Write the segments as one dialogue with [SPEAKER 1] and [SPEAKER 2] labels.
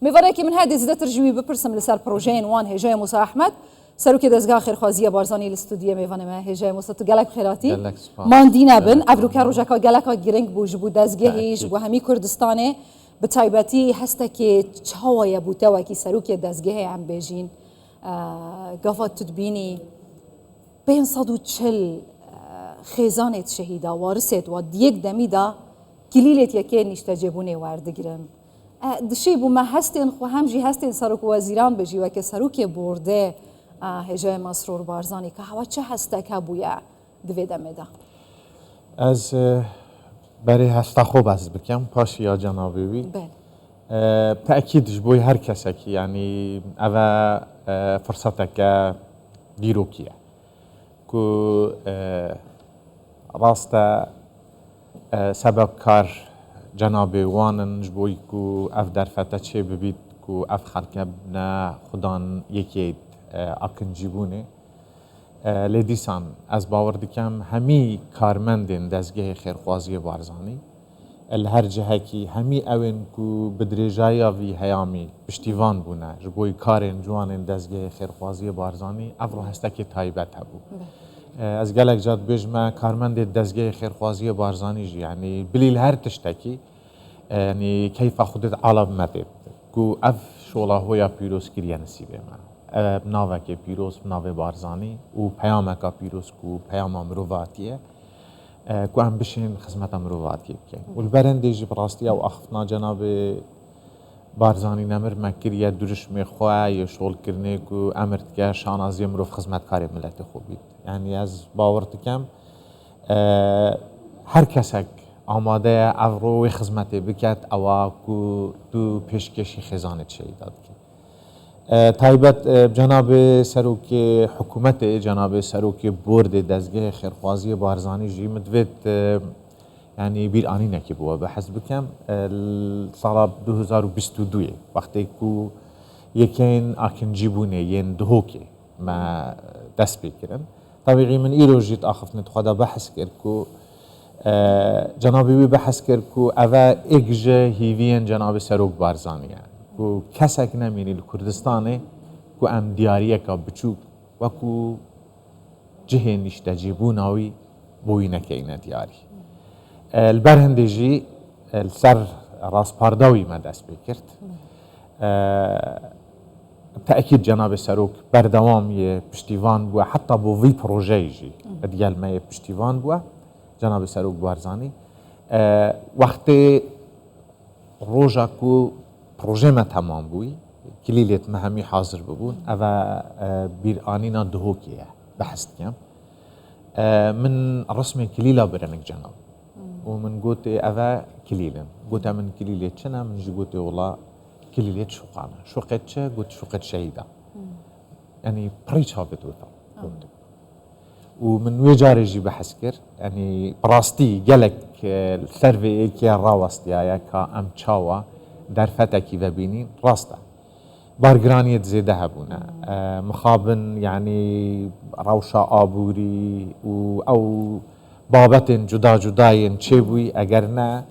[SPEAKER 1] می‌واره که من هدی زده ترجمه بپرسم لسر پروژه وان هجای موسی احمد سروکی دزگاه خیرخوازی بارزانی الاستودیو می‌وانه ما هجای موسی تو گلک خیراتی من دینا بن افروکا روجاکا گلک گرینگ بوج بود دزگاهیش و همی کردستانه به تایبەتی هەستە که چاوایە بووتەوە کی سەرروکی دەستگەهەیە ئەم بێژین گافات تدبینی 540 خێزانێت شەهیدا وارسێت و دیەک دەمیدا کلیلێت یەکێ نیشتەجێبوونێ وەردەگرن دشی بوو مە هەستێن خو هەمژی هەستێن سەرۆک وەزیران بژی وەکە سەرروکێ بردێ هێژای مەسرور بارزانی کە هەوا چه هەستەکە بووە دوێ دەمێدا
[SPEAKER 2] از برای هستا خوب از بکم پاش یا جنابی بی تأکیدش بوی هر کسی که یعنی اوه فرصت که دیروکیه که راست سبب کار جنابی وانن جبوی که اف در فتح چه ببید که اف خلقه بنا خدان یکی اکن جیبونه لیدیسان از باور دکم همی کارمندین دزگه خیرخوازی بارزانی هر جهه کی همی اوین کو بدرجای وی هیامی پشتیوان بونه جبوی کارین جوانین دزگه خیرخوازی بارزانی افرو هسته که تایبت هبو از گلک جاد بجمع کارمند دزگه خیرخوازی بارزانی جی یعنی بلیل هر تشتکی یعنی کیف خودت عالم مدد کو اف شولا هویا پیروز کریه نصیبه من ناوه که پیروز ناوه بارزانی و پیامه که پیروز کو پیام مرواتیه کو هم بشین خدمت مرواتیه که والبرنده جی براستی او اخفنا جناب بارزانی نمر مکریه درش میخواه یا شغل کرنه کو امرد که شانازی مروف خدمت کاری ملت خوبید یعنی از باورت کم هر کسک آماده افروی خدمت بکت او کو دو پیشکشی خزانه چه داد تایبت جناب سروک حکومت جناب سروک بورد دزگه خیرخوازی بارزانی جی مدوید یعنی بیر آنی نکی بوا به حسب کم سال 2022 وقتی که یکین آکن جیبونه ین دهوکی ما دست بکرن طبیعی من ایرو جیت آخفنت خدا بحث کرد که جنابی بحث کرد که اوه اگجه هیوین جناب سروک بارزانیه کو کسک نمینی کردستانه کو ام دیاریه که بچوک و کو جهه نشتجیبوناوی بوی نکینه دیاری البرهندجی السر راس پارداوی ما دست بکرد تأکید جناب سروک بردوامی پشتیوان بوا حتی بو وی پروژه جی دیال ما پشتیوان بوا جناب سروک بارزانی وقتی روژا کو پروژه ما تمام بوی کلیلیت ما همی حاضر ببون اوه بیر آنینا دهوکیه بحث کم من رسم کلیلا برنک جناب و من قلت اوه کلیلن قلت من کلیلیت چنه من جی قلت والله کلیلیت شوقانه شوقت چه قلت شوقت شهیده یعنی پریچ ها بدوتا و من ویجاری جی بحث کر یعنی براستی گلک سروی ایکی راوستی آیا که ام چاوا در فتکی و بینین راسته بارگرانیت زیده هبونه مخابن یعنی روشا آبوری و او بابت جدا جداین چه بوی اگر نه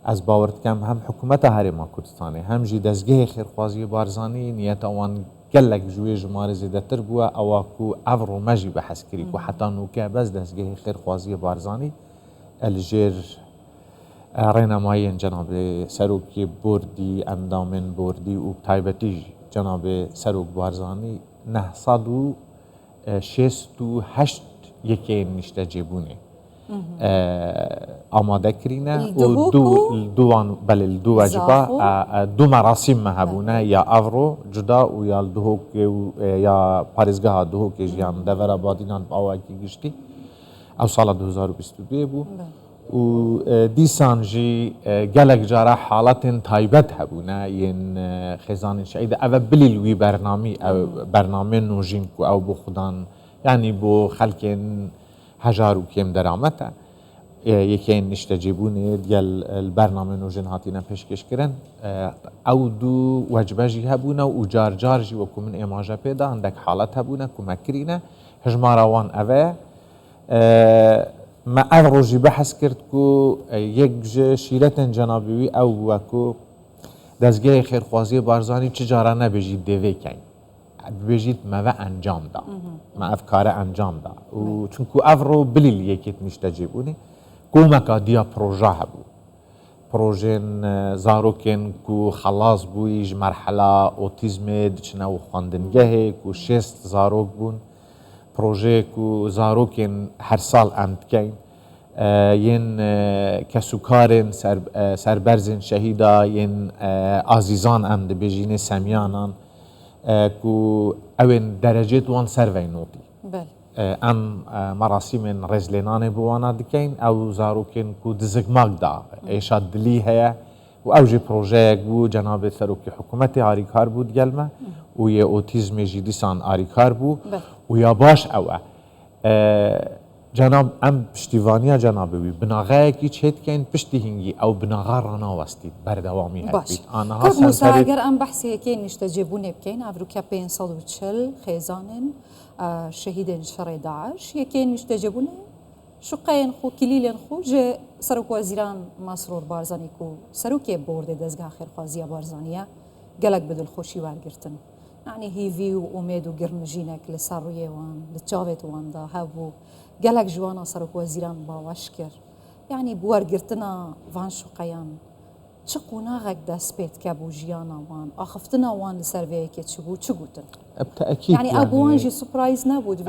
[SPEAKER 2] از باورت کم هم حکومت هرما کردستانه هم جی دزگه خیرخوازی بارزانی نیت اوان گلک جوی جمار زیده تر بوه او کو افرو مجی بحث کری که حتی نوکه بس دزگه خیرخوازی بارزانی الجیر رهنمایی جناب سروک بردی اندامن بردی و تایبتی جناب سروک بارزانی 968 یکی نشته جیبونه آماده کرینه و دو واجبه دو مراسم مهبونه یا افرو جدا و یا دهوک یا پاریزگاه دهوک جیان دور آبادینان باوکی گشتی او سال 2022 بود و دیسان جی گلک جاره حالت تایبت هبونه ین خزان شعید او بلیل وی برنامه نوجین کو او بو خدان یعنی بو خلق هجار و کم درامته یکی نشتجیبونه دیل البرنامه نوجین هاتینا پیشکش کرن او دو وجبه جی هبونه و جار جار جی و کمن اماجه پیدا اندک حالت هبونه کمک کرینه هجماروان اوه ما افروجی بحث کرد که یک شیرت جنابی او وکو دەستگای خێرخوازی بارزانی چ جارە نەبێژیت دەوێکەین بێژیت مەوە ئەنجامدا مە ئەف کارە ئەنجامدا و چونکو ئەڤڕۆ بلیل یەکێت نیشتەجێبوونی کۆمەکە دیا پرۆژە هەبوو پرۆژێن زارۆکێن و خەڵاز بووی ژ مەرحەلا ئۆتیزمێ دچنە و خوێندنگەهێک و 6 زارۆک بوون پرۆژەیەک و زارۆکێن هەر ساڵ ئەم بکەین یەن کەسوکارێن سەربەرزێن شەهیدا یەن ئازیزان ئەم دەبێژینێ سەمیانان و ئەوێن دەرەجێت وان سەرڤەی نۆتی ئەم مەراسیمێن ڕێزلێنانێ بوانە دکەین ئەو زارۆکێن و دزگماکدا ئێشا دلی هەیە و ئەوژی پرۆژەیەک بوو جەنابێت سەرۆکی حکوومەتی ئاریکار بوو دیگەلمە و یە ئۆتیزمێژی دیسان ئاریکار بوو و یا باش ئەوە جناب ئەم پشتیوانیە جەنابەوی بناغایەکی چێتکەین پشتی هینگی ئەو بناغا ڕناوەستیت بەردەوامی هەبیت
[SPEAKER 1] ئەگەر ئەم بەحسەیەکەی نیشتەجێبوونێ بکەین ئەڤروکە 540 خێزانن شەهیدên şerê Daeş yekên niştecebûne şuqeyên xwe kilîlên xwe ji Serokweziran Masrûr Barzanî ku serokê bordê dezgeha xêrxwaziya Barzaniye gelek bi dilxweşî wergirtin. Yani hîvî û umêd û girmijînek li ser rûyê wan, li çavê wan da hebû gelek ji wana Serokweziran baweş kir. Yani bi wergirtina van şuqeyan çi qonaxek dest pê dike bû jiyana wan, axiftina wan li ser vê yekê çi bû çi gotin?
[SPEAKER 2] بتأكيد
[SPEAKER 1] يعني أبوان جي سبرايز نبود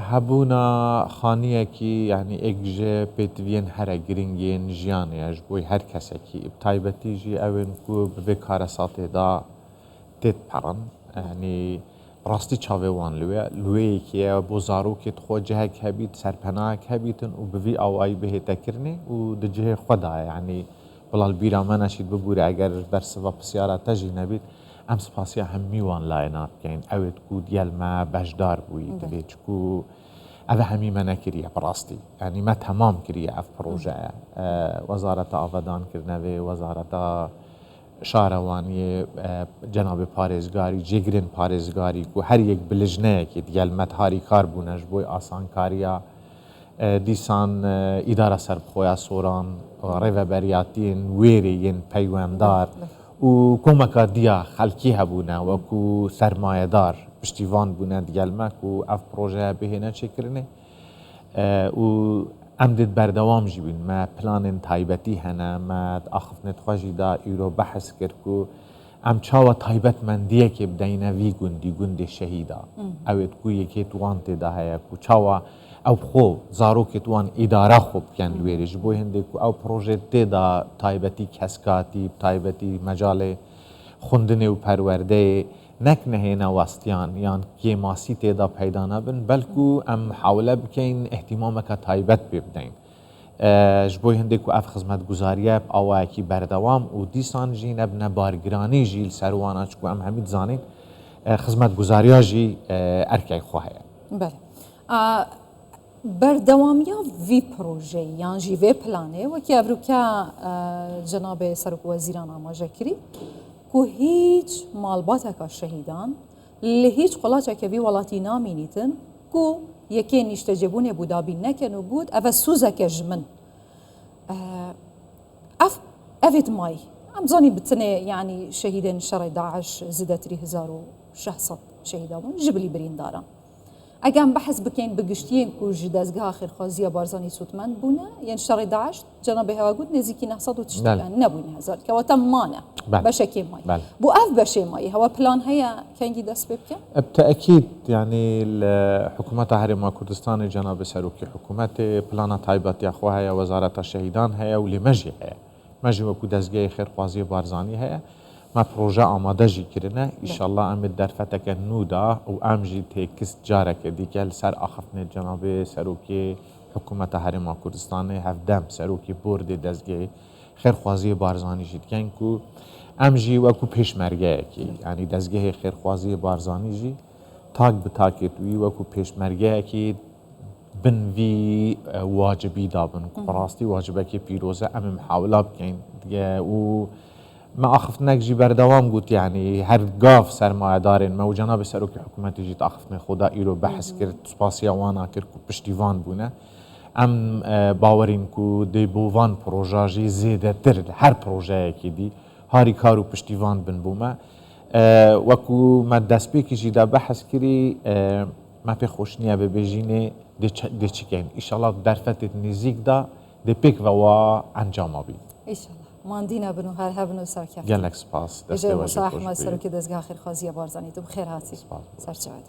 [SPEAKER 2] هبونا خانيكي يعني إجا بيتفين هر جرينجين جياني أجبوي هر كسكي بتايبتي جي أوين كو بذكر ساعته دا تتبرن يعني راستي چاوان لوي كي بوزارو كي تخوجهك هبيت سرپناك هبيتن وبفي أو أي به تكرني ودجه خدا يعني بلا البيرا ما نشيد ببوري أجر درس وبسيارة تجي نبيت ئەم سپاسیا هەممیوان لایەنا بکەین ئەوێت کو دیالمە بەشدار بووی دەبێت چکو ئەvە هەمیمە نەکریە بەڕاستی ینی مە تەمام کریە ئەف پرۆژەیە وەزارەتە ئاڤادانکردنەوێ وەزارەتە شارەوانیە جەنابێ پارێزگاری جێگرن پارێزگاری و هەر یەک بلژنەیەکی دیالمەت هاری کار بوونەش بۆی ئاسانکاریە دیسان ئیدارە سەربخۆیە سۆران ڕێڤەبەریاتین وێرەیەن پەیوەنددار و کۆمەکە دیا خەلکی هەبوونە وەکو سەرمایەدار پشتیوان بوونە دیگەلمەک و ئەف پرۆژەیە بهێنە چێکردنێ و ئەم دێت بەردەوامژی بوین مە پلانên تایبەتی هەنە مە ئاخفتنێت خۆشیدا ئیرۆ بەحث کرد و ئەم چاوە تایبەتمەندیەکێ بدەینە وی گوندی گوندێ شەهیدا ئەوێت کو یەکێت وان تێدا هەیە و چاوە ئەو خۆ زارۆکێت وان ئیدارە خۆ بکەن لێرێژ بۆ هەندێک و ئەو پرۆژێت تێدا تایبەتی کەسکاتی تایبەتی مەجاالێ خوندنێ و پەروەردەیە نەک نەهێنە وەستیان یان کێماسی تێدا پەیدا نەبن بەلکو ئەم حاولە بکەین احتیمامەکە تایبەت پێ بدەین ji بۆی هەندێک و ئەف خزمەت گوزاریە ئاوایەکی بەردەوام و دیسان ژی نەبنە بارگرانی ژی سەروانە چکو ئەم هەمی زانین خزمەت گوزاریە ژی ئەرکای خۆ هەیە
[SPEAKER 1] بەردەوامیە وی پرۆژەی یان ژی vê planê wekî Evrûka Cenabê Serokweziran amaje kirî ku hîç malbateka şehîdan li hîç qulaçeke vî welatî namînîtin ku yekê nîştecebûnê bû dabî nekin û got ev e sûzeke ji min evê mayî em zanî bitinê yanî şehîdên şerê Daeş zêdetirî 1600 şehîda bûn ji bilî birîndaran ئەگەم بەحث بکەین بگشتیین و ji dezgeha xêrxwaziya Barzanî sûtmend bûne yên şerê Daeş Cenabê Hewa got nêzîkî 900 nebûne hezar kewata mane beşekê mayî bû ev beşê mayî hewa plan heye kengî dest pê bike
[SPEAKER 2] بتأكيد يعني الحكومة هرما كردستان جناب سروكي حكومة بلانا تايباتيا خو هيا وزارة الشهيدان هيا ولي مجي هيا مجي وكو دزگه خيرخوازي بارزاني هيا ما پروژه آماده جی کرنه انشالله ام درفتک نودا و ام جی تکس جاره که دیگل سر آخفتن جناب سروکی حکومت هرما کردستان هفدم سروکی برد دزگه خیرخوازی بارزانی جید کن کو ام جی وکو پیشمرگه کی یعنی دزگه خیرخوازی بارزانی جی تاک به تاکت وی وکو پیشمرگه کی بن وی واجبی دابن براستی واجبه که پیروزه ام محاوله بکن دیگه و ما أخفتناك جي بردوام قلت يعني هر قاف سرمایه دارين ما وجناب سروكي حكومتي جيت أخفتنا خدا إيرو بحث كرت سباسيا وانا كرت بشتيفان بونا أم باورين كو دي بوفان بروجاجي زيادة تر هر بروجاية كي دي هاری کار و پشتیوان بن بومە وەکو مە دەستپێکیشیدا بەحەس کردی ما پێ خۆش نییە ببێژینێ دێچیکەین ئیشەڵات دەرفەتت نزیکدا دێ پێکەوە ئەنجامە بین
[SPEAKER 1] ئیشەڵڵا ماندینە بن و هەر هەبن و سەرکەوتن
[SPEAKER 2] گەلێک سپاس
[SPEAKER 1] هێژێ موسا ئەحمەد سەرۆکی دەستگا خێرخوازیە بارزانانی تو بخێر هاتی سەرچاوت